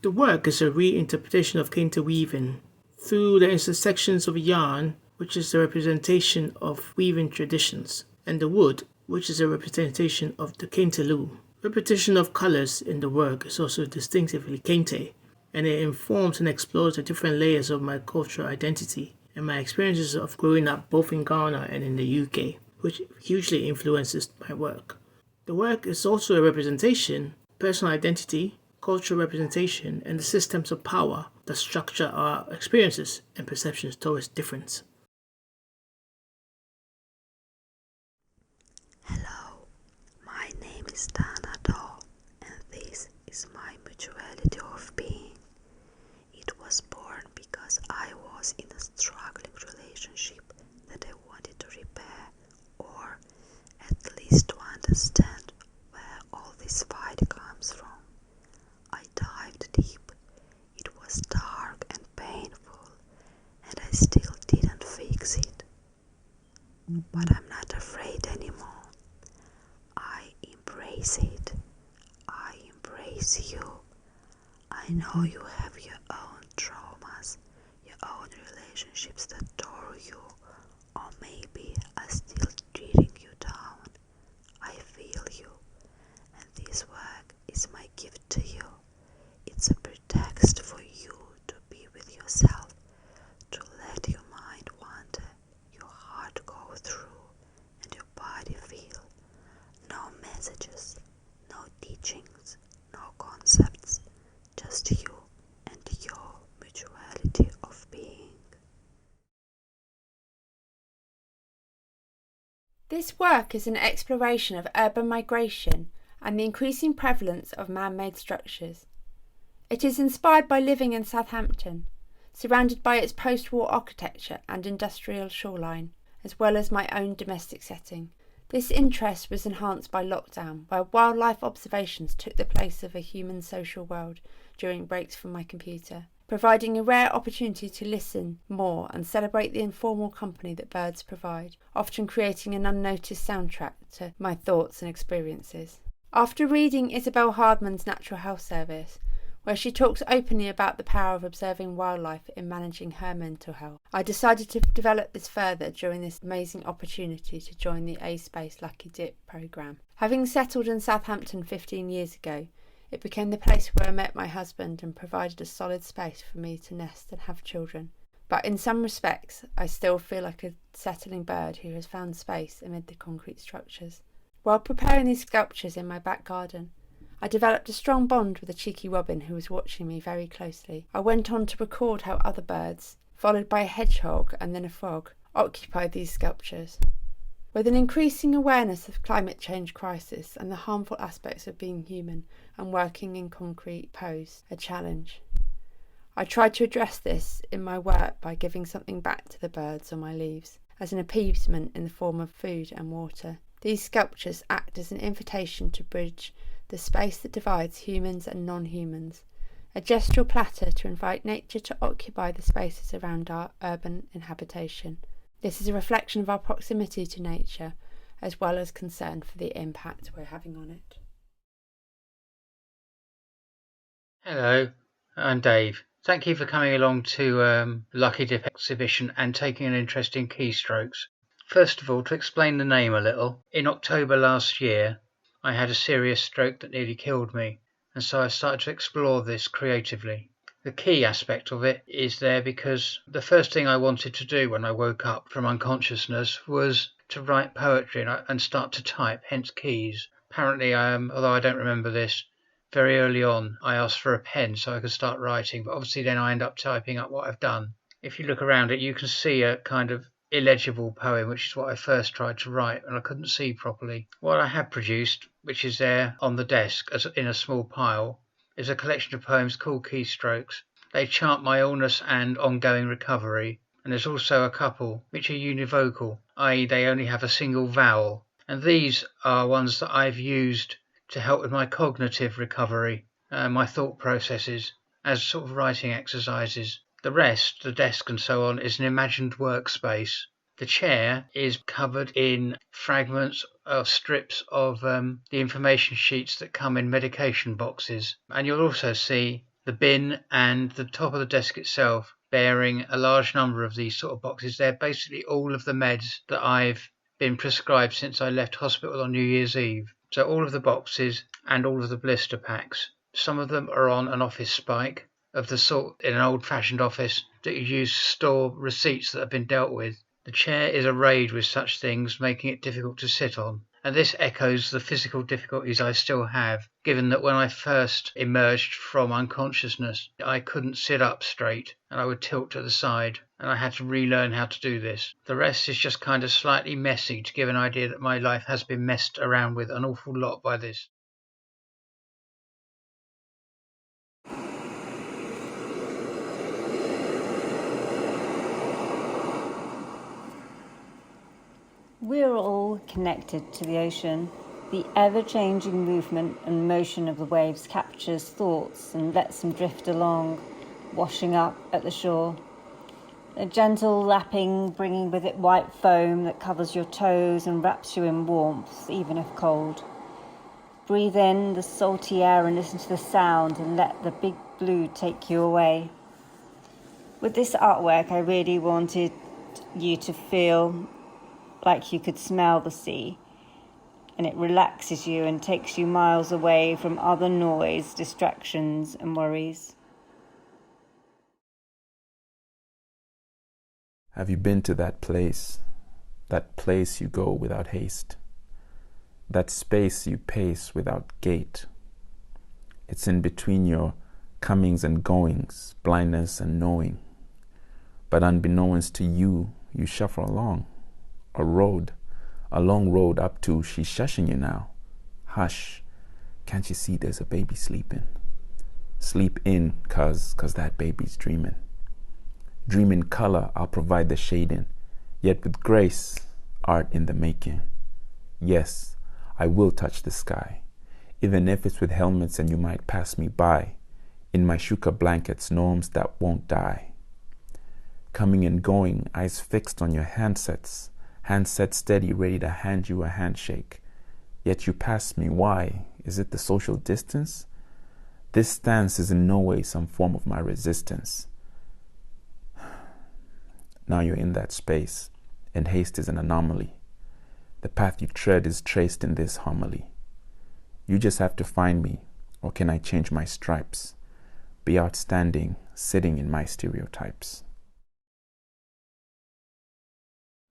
The work is a reinterpretation of interweaving through the intersections of yarn, which is a representation of weaving traditions, and the wood, which is a representation of the kente. Repetition of colors in the work is also distinctively kente, and it informs and explores the different layers of my cultural identity and my experiences of growing up both in Ghana and in the UK, which hugely influences my work. The work is also a representation, personal identity, cultural representation, and the systems of power that structure our experiences and perceptions towards difference. Hello, my name is Dana Doe, and this is my mutuality of being. It was born because I was in a struggling relationship that I wanted to repair, or at least to understand where all this fight comes from. I dived deep. It was dark and painful, and I still didn't fix it. But I'm not afraid anymore. I embrace it. I embrace you. I know you have your own traumas, your own relationships that tore you, or maybe are still treating you down. I feel you, and this work is my gift to you. It's a pretext for you to be with yourself, to let your mind wander, your heart go through, and your body feel. No messages, no teachings, no concepts, just you and your mutuality of being. This work is an exploration of urban migration and the increasing prevalence of man-made structures. It is inspired by living in Southampton, surrounded by its post-war architecture and industrial shoreline, as well as my own domestic setting. This interest was enhanced by lockdown, where wildlife observations took the place of a human social world during breaks from my computer, providing a rare opportunity to listen more and celebrate the informal company that birds provide, often creating an unnoticed soundtrack to my thoughts and experiences. After reading Isabel Hardman's Natural Health Service, where she talks openly about the power of observing wildlife in managing her mental health, I decided to develop this further during this amazing opportunity to join the A-Space Lucky Dip programme. Having settled in Southampton 15 years ago, it became the place where I met my husband and provided a solid space for me to nest and have children. But in some respects, I still feel like a settling bird who has found space amid the concrete structures. While preparing these sculptures in my back garden, I developed a strong bond with a cheeky robin who was watching me very closely. I went on to record how other birds, followed by a hedgehog and then a frog, occupied these sculptures. With an increasing awareness of climate change crisis and the harmful aspects of being human and working in concrete pose a challenge, I tried to address this in my work by giving something back to the birds on my leaves, as an appeasement in the form of food and water. These sculptures act as an invitation to bridge the space that divides humans and non-humans, a gestural platter to invite nature to occupy the spaces around our urban inhabitation. This is a reflection of our proximity to nature, as well as concern for the impact we're having on it. Hello, I'm Dave. Thank you for coming along to Lucky Dip exhibition and taking an interest in keystrokes. First of all, to explain the name a little, in October last year, I had a serious stroke that nearly killed me, and so I started to explore this creatively. The key aspect of it is there because the first thing I wanted to do when I woke up from unconsciousness was to write poetry and start to type, hence keys. Apparently, although I don't remember this, very early on I asked for a pen so I could start writing, but obviously then I end up typing up what I've done. If you look around it, you can see a kind of illegible poem, which is what I first tried to write and I couldn't see properly. What I have produced, which is there on the desk as in a small pile, is a collection of poems called Keystrokes. They chart my illness and ongoing recovery, and there's also a couple which are univocal, i.e. they only have a single vowel, and these are ones that I've used to help with my cognitive recovery, my thought processes, as sort of writing exercises. The rest, the desk and so on, is an imagined workspace. The chair is covered in fragments of strips of the information sheets that come in medication boxes. And you'll also see the bin and the top of the desk itself bearing a large number of these sort of boxes. They're basically all of the meds that I've been prescribed since I left hospital on New Year's Eve. So all of the boxes and all of the blister packs. Some of them are on an office spike of the sort in an old-fashioned office that you use to store receipts that have been dealt with. The chair is arrayed with such things, making it difficult to sit on. And this echoes the physical difficulties I still have, given that when I first emerged from unconsciousness, I couldn't sit up straight and I would tilt to the side, and I had to relearn how to do this. The rest is just kind of slightly messy to give an idea that my life has been messed around with an awful lot by this. We're all connected to the ocean. The ever-changing movement and motion of the waves captures thoughts and lets them drift along, washing up at the shore. A gentle lapping, bringing with it white foam that covers your toes and wraps you in warmth, even if cold. Breathe in the salty air and listen to the sound and let the big blue take you away. With this artwork, I really wanted you to feel like you could smell the sea, and it relaxes you and takes you miles away from other noise, distractions and worries. Have you been to that place you go without haste, that space you pace without gate? It's in between your comings and goings, blindness and knowing, but unbeknownst to you, you shuffle along. A long road up to she's shushing you now. Hush, can't you see there's a baby sleeping? Sleep in, cause that baby's dreaming. Dream in color, I'll provide the shading, yet with grace, art in the making. Yes, I will touch the sky, even if it's with helmets and you might pass me by. In my shuka blankets, norms that won't die. Coming and going, eyes fixed on your handsets, hands set steady, ready to hand you a handshake. Yet you pass me. Why? Is it the social distance? This stance is in no way some form of my resistance. Now you're in that space, and haste is an anomaly. The path you tread is traced in this homily. You just have to find me, or can I change my stripes? Be outstanding, sitting in my stereotypes.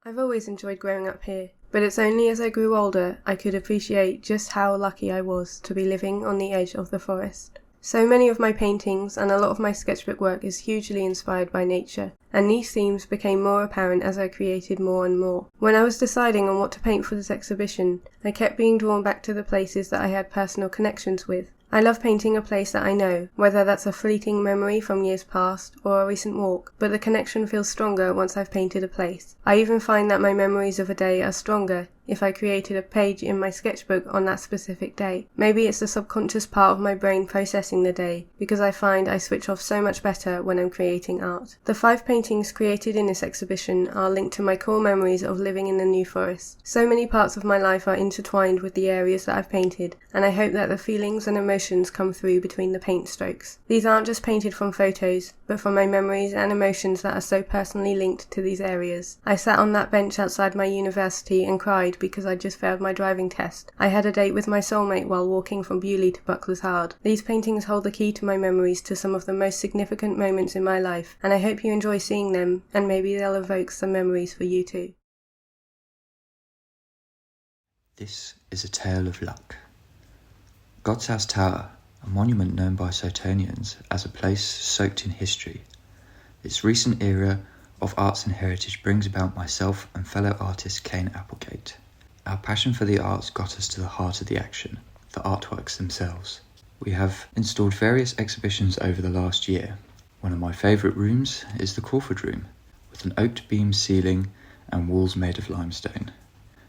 I've always enjoyed growing up here, but it's only as I grew older I could appreciate just how lucky I was to be living on the edge of the forest. So many of my paintings and a lot of my sketchbook work is hugely inspired by nature, and these themes became more apparent as I created more and more. When I was deciding on what to paint for this exhibition, I kept being drawn back to the places that I had personal connections with. I love painting a place that I know, whether that's a fleeting memory from years past or a recent walk, but the connection feels stronger once I've painted a place. I even find that my memories of a day are stronger if I created a page in my sketchbook on that specific day. Maybe it's the subconscious part of my brain processing the day, because I find I switch off so much better when I'm creating art. The 5 paintings created in this exhibition are linked to my core memories of living in the New Forest. So many parts of my life are intertwined with the areas that I've painted, and I hope that the feelings and emotions come through between the paint strokes. These aren't just painted from photos, but from my memories and emotions that are so personally linked to these areas. I sat on that bench outside my university and cried because I just failed my driving test. I had a date with my soulmate while walking from Bewley to Buckler's Hard. These paintings hold the key to my memories to some of the most significant moments in my life, and I hope you enjoy seeing them, and maybe they'll evoke some memories for you too. This is a tale of luck. God's House Tower, a monument known by Sotonians as a place soaked in history. Its recent era of arts and heritage brings about myself and fellow artist Kane Applegate. Our passion for the arts got us to the heart of the action, the artworks themselves. We have installed various exhibitions over the last year. One of my favourite rooms is the Crawford Room, with an oaked beam ceiling and walls made of limestone.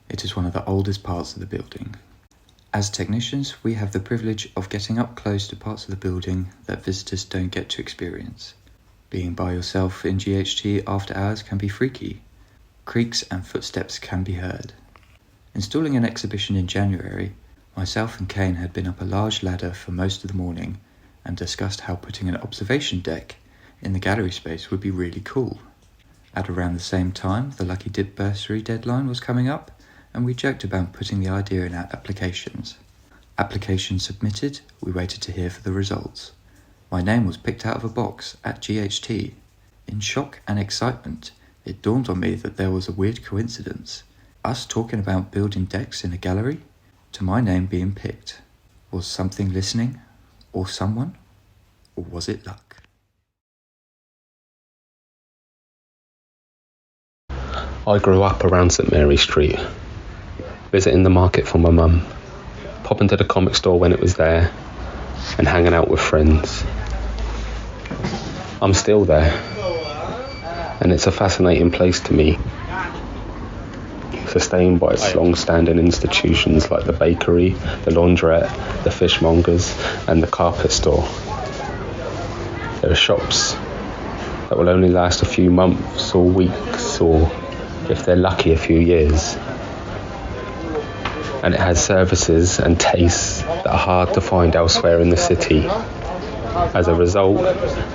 It is one of the oldest parts of the building. As technicians, we have the privilege of getting up close to parts of the building that visitors don't get to experience. Being by yourself in GHT after hours can be freaky. Creaks and footsteps can be heard. Installing an exhibition in January, myself and Kane had been up a large ladder for most of the morning and discussed how putting an observation deck in the gallery space would be really cool. At around the same time, the Lucky Dip bursary deadline was coming up, and we joked about putting the idea in our applications. Applications submitted, we waited to hear for the results. My name was picked out of a box at GHT. In shock and excitement, it dawned on me that there was a weird coincidence. Us talking about building decks in a gallery, to my name being picked. Was something listening? Or someone? Or was it luck? I grew up around St Mary Street, visiting the market for my mum, popping to the comic store when it was there, and hanging out with friends. I'm still there, and it's a fascinating place to me, sustained by its long-standing institutions like the bakery, the laundrette, the fishmongers, and the carpet store. There are shops that will only last a few months or weeks, or if they're lucky, a few years. And it has services and tastes that are hard to find elsewhere in the city. As a result,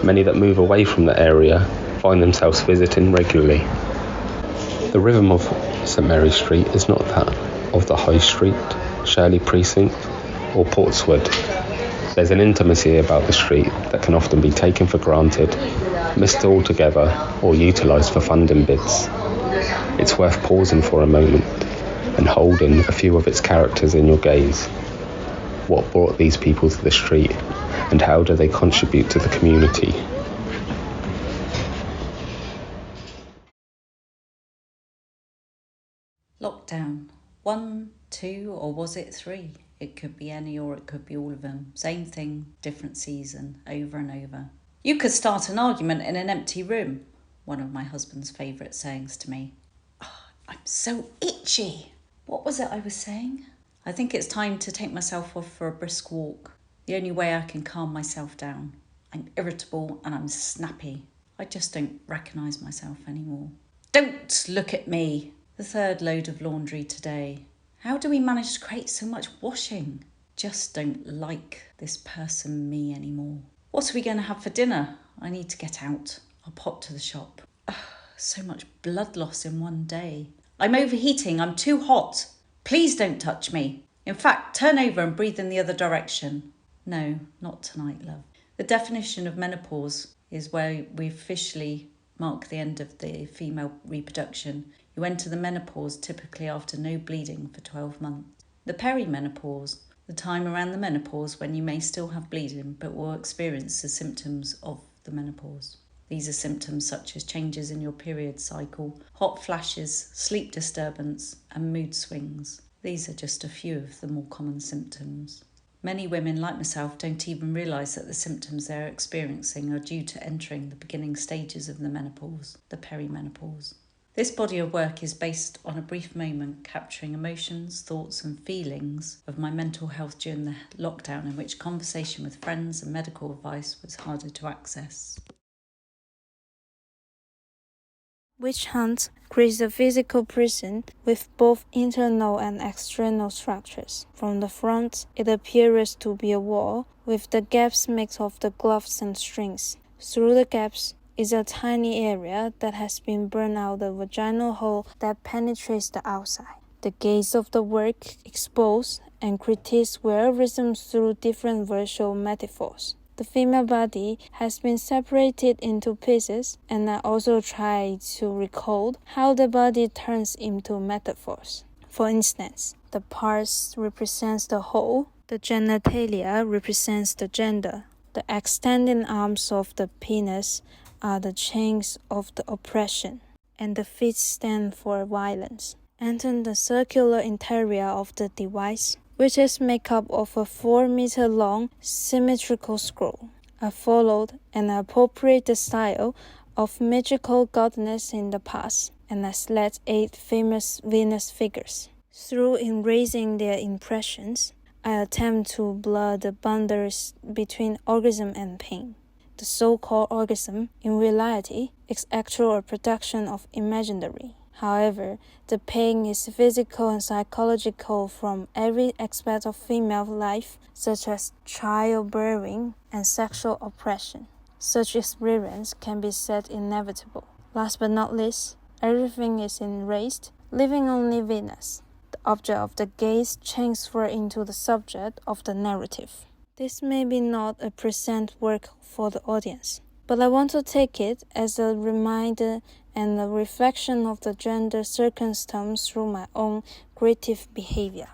many that move away from the area find themselves visiting regularly. The rhythm of St Mary Street is not that of the High Street, Shirley Precinct, or Portswood. There's an intimacy about the street that can often be taken for granted, missed altogether, or utilised for funding bids. It's worth pausing for a moment and holding a few of its characters in your gaze. What brought these people to the street, and how do they contribute to the community? Lockdown. 1, 2, or was it 3? It could be any or it could be all of them. Same thing, different season, over and over. You could start an argument in an empty room. One of my husband's favourite sayings to me. Oh, I'm so itchy. What was it I was saying? I think it's time to take myself off for a brisk walk. The only way I can calm myself down. I'm irritable and I'm snappy. I just don't recognise myself anymore. Don't look at me. The third load of laundry today. How do we manage to create so much washing? Just don't like this person me anymore. What are we going to have for dinner? I need to get out. I'll pop to the shop. Ugh, so much blood loss in one day. I'm overheating. I'm too hot. Please don't touch me. In fact, turn over and breathe in the other direction. No, not tonight, love. The definition of menopause is where we officially mark the end of the female reproduction. You enter the menopause typically after no bleeding for 12 months. The perimenopause, the time around the menopause when you may still have bleeding but will experience the symptoms of the menopause. These are symptoms such as changes in your period cycle, hot flashes, sleep disturbance, and mood swings. These are just a few of the more common symptoms. Many women like myself don't even realise that the symptoms they're experiencing are due to entering the beginning stages of the menopause, the perimenopause. This body of work is based on a brief moment capturing emotions, thoughts and feelings of my mental health during the lockdown, in which conversation with friends and medical advice was harder to access. Witch hunt creates a physical prison with both internal and external structures. From the front, it appears to be a wall, with the gaps made of the gloves and strings. Through the gaps is a tiny area that has been burned out the vaginal hole that penetrates the outside. The gaze of the work exposes and critiques voyeurism through different visual metaphors. The female body has been separated into pieces, and I also try to recall how the body turns into metaphors. For instance, the parts represents the whole, the genitalia represents the gender, the extending arms of the penis are the chains of the oppression, and the feet stand for violence. Enter the circular interior of the device, which is made up of a 4-meter-long symmetrical scroll. I followed an appropriate style of magical goddess in the past, and I select 8 famous Venus figures. Through erasing their impressions, I attempt to blur the boundaries between orgasm and pain. The so-called orgasm, in reality, is actually a production of imaginary. However, the pain is physical and psychological from every aspect of female life, such as childbearing and sexual oppression. Such experience can be said inevitable. Last but not least, everything is erased, leaving only Venus, the object of the gaze, transferred into the subject of the narrative. This may be not a present work for the audience, but I want to take it as a reminder and a reflection of the gender circumstance through my own creative behavior.